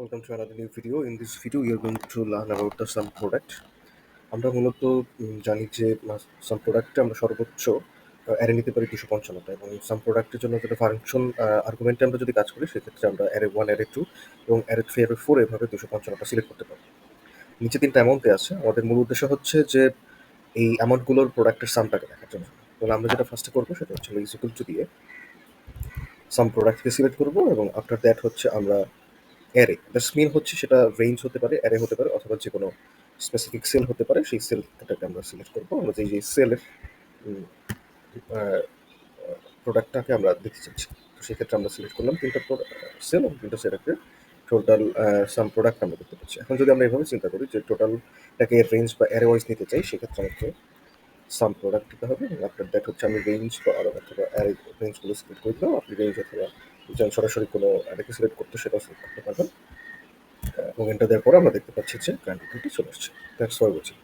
Welcome to another new video. In this video, we are going to learn about the sum product. আমরা মূলত জানি যে সাম প্রোডাক্টে আমরা সর্বোচ্চ অ্যারে নিতে পারি 255টা, এবং সাম প্রোডাক্টের জন্য যেটা ফাংশন আর্গুমেন্টে আমরা যদি কাজ করি সেক্ষেত্রে আমরা অ্যারে 1, অ্যারে 2 এবং অ্যারে 3, অ্যারে 4 এভাবে 255টা সিলেক্ট করতে পারি। নিচে 3টা অ্যামাউন্ট দেওয়া আছে। আমাদের মূল উদ্দেশ্য হচ্ছে যে এই অ্যামাউন্টগুলোর প্রোডাক্টের সামটাকে দেখার জন্য। তাহলে আমরা যেটা ফার্স্টে করবো সেটা হচ্ছে ইজ ইকুয়াল টু দিয়ে সাম প্রোডাক্টকে সিলেক্ট করবো, এবং আফটার দ্যাট হচ্ছে আমরা অ্যারে দ্যাটস মিন হচ্ছে সেটা রেঞ্জ হতে পারে, অ্যারে হতে পারে, অথবা যে কোনো স্পেসিফিক সেল হতে পারে। সেই সেলটাকে আমরা সিলেক্ট করবো। আমরা যে সেলের প্রোডাক্টটাকে আমরা দেখতে চাচ্ছি, তো সেক্ষেত্রে আমরা সিলেক্ট করলাম 3টা সেল এবং 3টা সেলের টোটাল সাম প্রোডাক্ট আমরা দেখতে পাচ্ছি। এখন যদি আমরা এভাবে চিন্তা করি যে টোটালটাকে রেঞ্জ বা অ্যারে ওয়াইজ নিতে চাই, সেক্ষেত্রে আমাকে সাম প্রোডাক্ট দিতে হবে, এবং আপনার দ্যাট হচ্ছে আমি রেঞ্জ বা অথবা অ্যারে রেঞ্জগুলো সিলেক্ট করে দিলাম। আপনি রেঞ্জ অথবা সরাসরি কোনো অ্যারেকে সিলেক্ট করতে সেটাও সিলেক্ট করতে পারবেন, এবং এন্টার দেওয়ার পরে আমরা দেখতে পাচ্ছি যে কারেন্ট চলে আসছে। Thanks for watching.